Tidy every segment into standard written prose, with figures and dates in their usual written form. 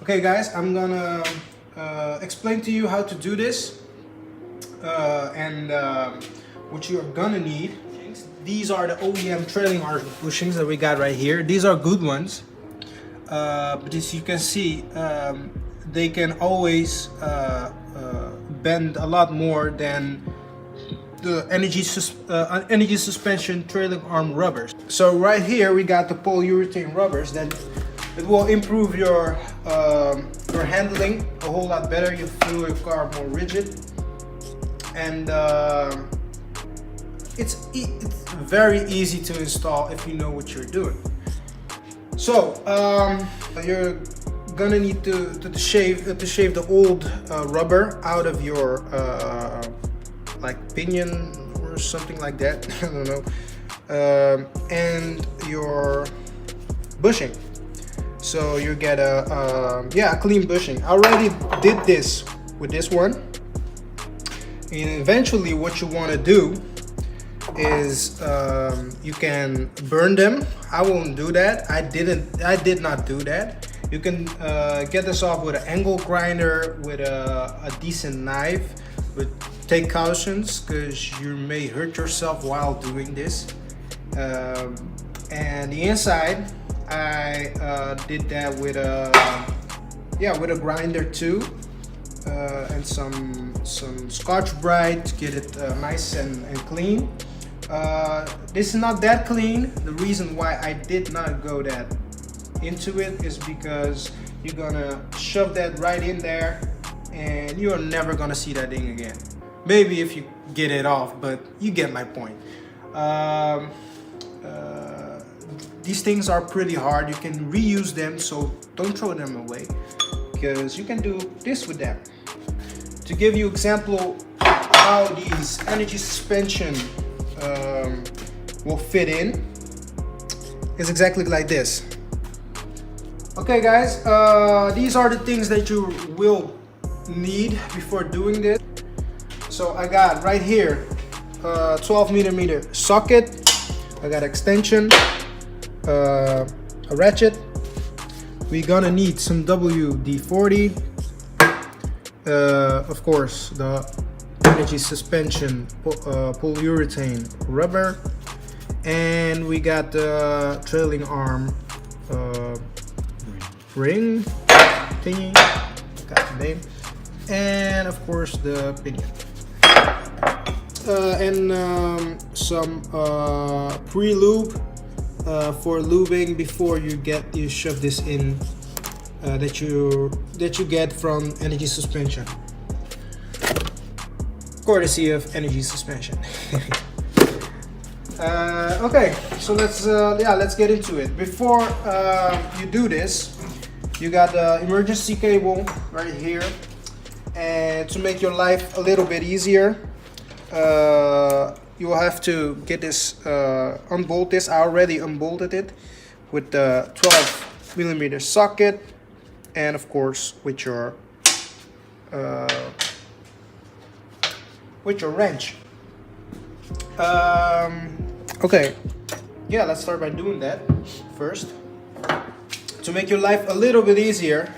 Okay guys, I'm gonna explain to you how to do this and what you're gonna need. These are the OEM Trailingarm bushings that we got right here. These are good ones, but as you can see, they can always bend a lot more than the energy suspension Trailingarm rubbers. So right here we got the polyurethane rubbers that it will improve your handling a whole lot better. You feel your car more rigid, and it's very easy to install if you know what you're doing. So you're gonna need to shave the old rubber out of your like pinion or something like that. I don't know, and your bushing. So you get a clean bushing. I already did this with this one, and eventually what you want to do is you can burn them. I won't do that. I did not do that. You can get this off with an angle grinder, with a decent knife, but take cautions because you may hurt yourself while doing this. And the inside, I did that with a grinder too, and some Scotch-Brite to get it nice and clean. This is not that clean. The reason why I did not go that into it is because you're gonna shove that right in there and you're never gonna see that thing again. Maybe if you get it off, but you get my point. These things are pretty hard. You can reuse them, so don't throw them away, because you can do this with them. To give you example how these energy suspension will fit in, is exactly like this. Okay guys, these are the things that you will need before doing this. So I got right here 12mm socket, I got extension, a ratchet. We're gonna need some WD-40, of course the energy suspension polyurethane rubber, and we got the Trailingarm ring thingy, got the name, and of course the pinion, and some pre-lube for lubing before you shove this in, that you get from energy suspension, courtesy of energy suspension. Okay, so let's get into it. Before you do this, you got the emergency cable right here, and to make your life a little bit easier, you will have to get this, unbolt this. I already unbolted it with the 12mm socket, and of course with your wrench. Okay, yeah, let's start by doing that first. To make your life a little bit easier,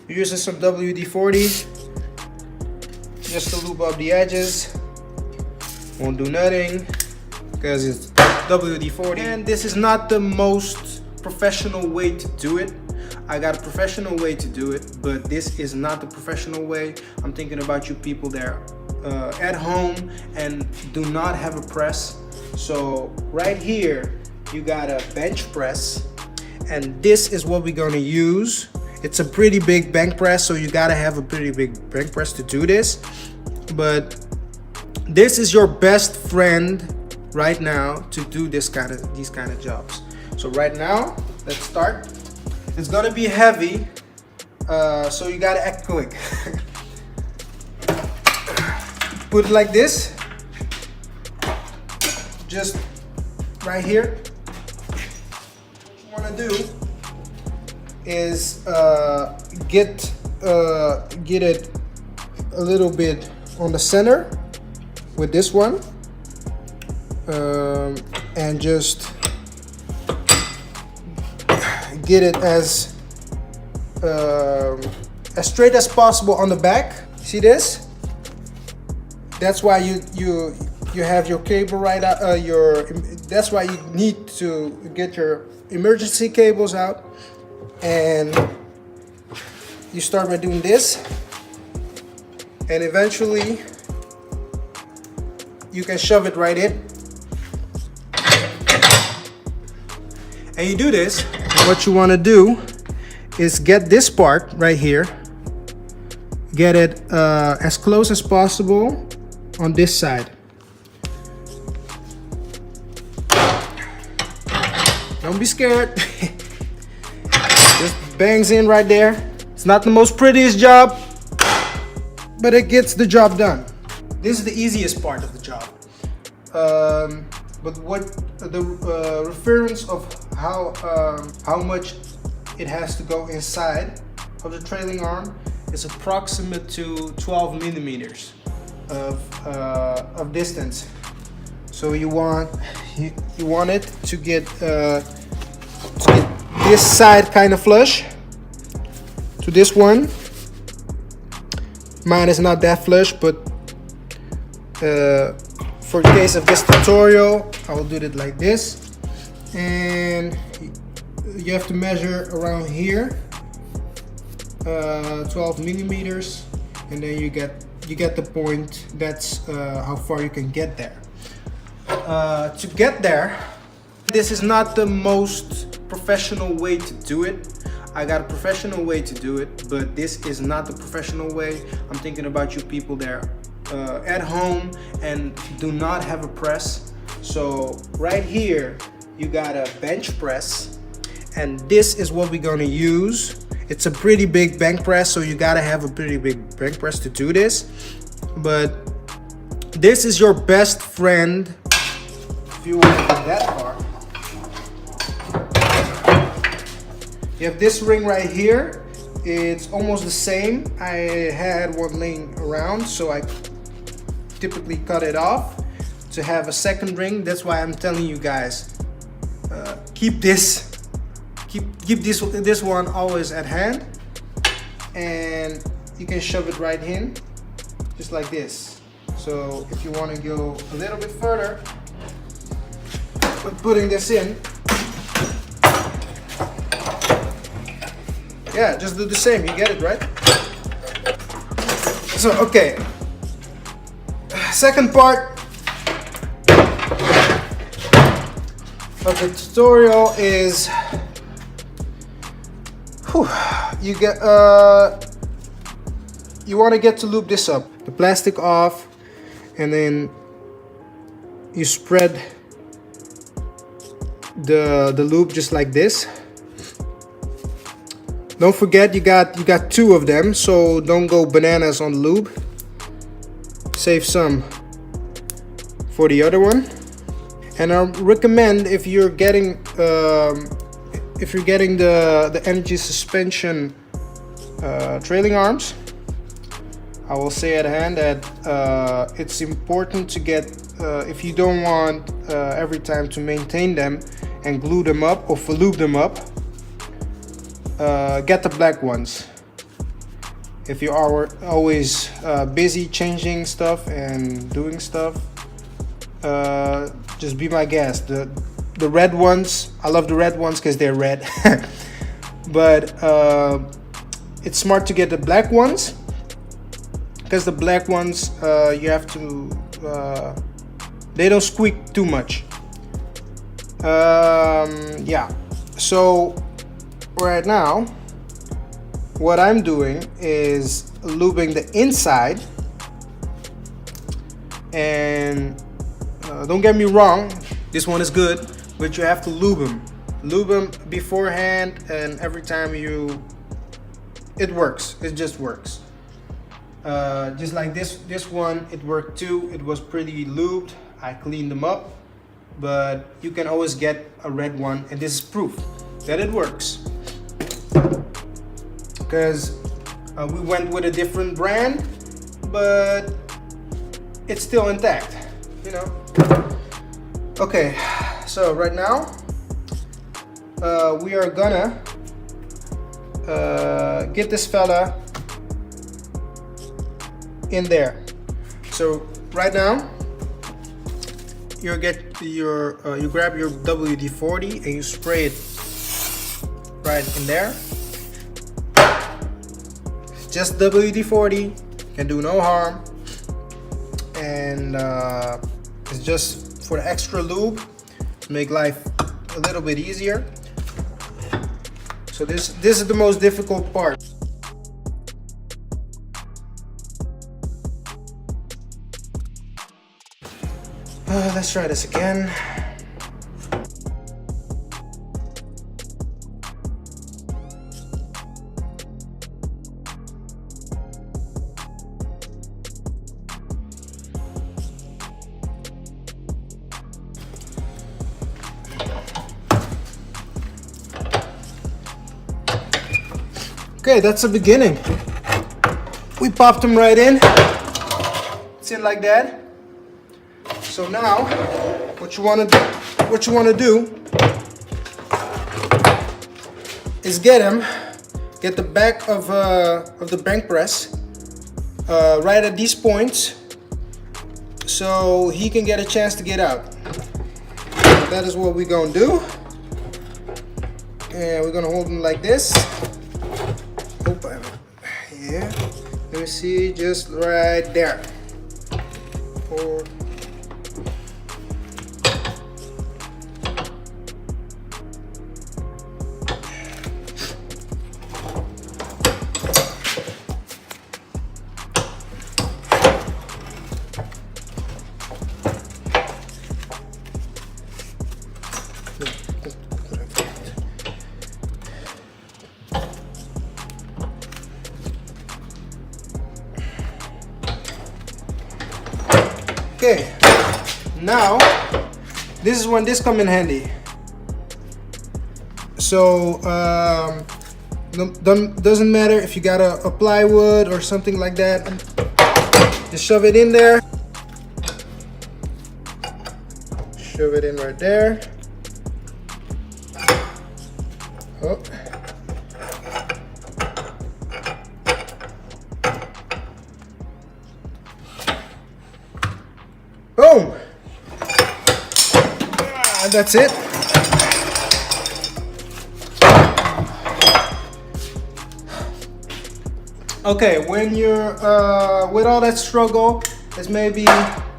you're using some WD-40 just to lube up the edges. Won't do nothing because it's WD-40, and this is not the most professional way to do it. I got a professional way to do it, but this is not the professional way. I'm thinking about you people there at home and do not have a press. So right here you got a bench press, and this is what we're gonna use. It's a pretty big bank press, so you gotta have a pretty big bank press to do this, but this is your best friend right now to do these kind of jobs. So right now, let's start. It's gonna be heavy, so you gotta act quick. Put it like this, just right here. What you wanna do is get it a little bit on the center with this one, and just get it as as straight as possible on the back. See this? That's why you have your cable right out. That's why you need to get your emergency cables out, and you start by doing this, and eventually you can shove it right in. And you do this, and what you want to do is get this part right here, get it as close as possible on this side. Don't be scared. Just bangs in right there. It's not the most prettiest job, but it gets the job done. This is the easiest part of the job. But what the reference of how much it has to go inside of the trailing arm is approximate to 12 millimeters of distance. So you want it to get this side kind of flush to this one. Mine is not that flush, but for the case of this tutorial, I will do it like this, and you have to measure around here, 12 millimeters, and then you get the point. That's how far you can get there. To get there, this is not the most professional way to do it. I got a professional way to do it, but this is not the professional way. I'm thinking about you people there at home and do not have a press. So right here you got a bench press, and this is what we're gonna use. It's a pretty big bank press, so you gotta have a pretty big bank press to do this, but this is your best friend if you want to do that part. You have this ring right here. It's almost the same. I had one laying around, so I typically cut it off to have a second ring. That's why I'm telling you guys, keep this one always at hand, and you can shove it right in just like this. So if you want to go a little bit further with putting this in, yeah, just do the same. You get it, right? So okay, second part of the tutorial is you want to get to lube this up, the plastic off, and then you spread the lube just like this. Don't forget you got two of them, so don't go bananas on the lube. Save some for the other one. And I recommend, if you're getting the energy suspension trailing arms, I will say at hand that it's important to get, if you don't want every time to maintain them and glue them up or lube them up, get the black ones. If you are always busy changing stuff and doing stuff, just be my guest. The red ones, I love the red ones because they're red. But it's smart to get the black ones, because the black ones you have to they don't squeak too much. Yeah, so right now what I'm doing is lubing the inside, and don't get me wrong, this one is good, but you have to lube them beforehand, and every time it works, it just works. Just like this one, it worked too. It was pretty lubed. I cleaned them up, but you can always get a red one, and this is proof that it works, because we went with a different brand, but it's still intact, you know. Okay, so right now we are gonna get this fella in there. So right now you grab your WD-40 and you spray it right in there. Just WD-40, can do no harm, and it's just for the extra lube to make life a little bit easier. So this is the most difficult part. Let's try this again. Okay, that's the beginning. We popped them right in. It's in like that. So now, what you want to do is get the back of the bank press right at these points, so he can get a chance to get out. So that is what we're gonna do, and we're gonna hold him like this. Yeah, let me see, just right there. Okay, now this is when this come in handy. So doesn't matter if you got a plywood or something like that, just shove it in there, shove it in right there. Oh. Boom! And that's it. Okay, when you're with all that struggle, it's maybe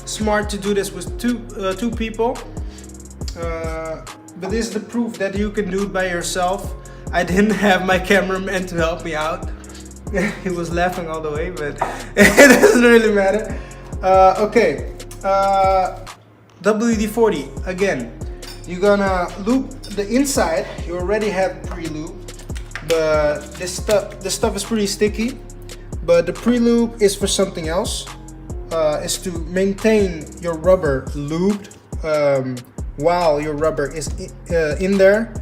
smart to do this with two people. But this is the proof that you can do it by yourself. I didn't have my cameraman to help me out. He was laughing all the way, but it doesn't really matter. Okay. WD-40 again. You're gonna lube the inside. You already have pre-lube, but this stuff is pretty sticky. But the pre-lube is for something else. Is to maintain your rubber lubed while your rubber is in there,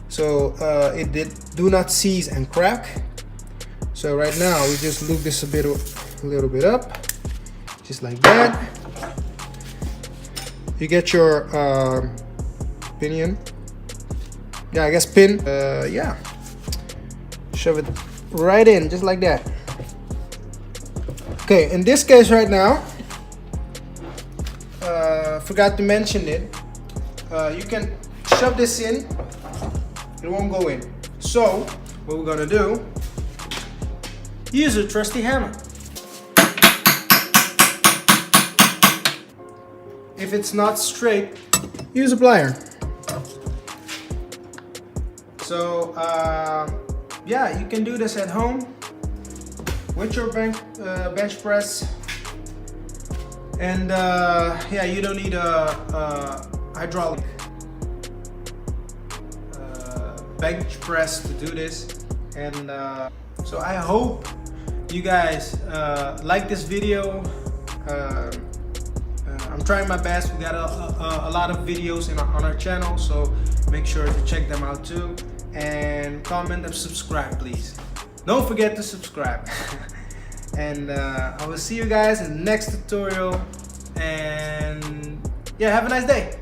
so it do not seize and crack. So right now we just lube this a little bit up, just like that. You get your pinion, yeah, I guess pin, yeah, shove it right in just like that. Okay, in this case right now, forgot to mention it, you can shove this in, it won't go in. So what we're gonna do, use a trusty hammer. If it's not straight, use a plier. So yeah, you can do this at home with your bench press, and yeah, you don't need a hydraulic bench press to do this. And so I hope you guys like this video. I'm trying my best. We got a lot of videos on our channel, so make sure to check them out too, and comment and subscribe, please. Don't forget to subscribe. And I will see you guys in the next tutorial, and yeah, have a nice day.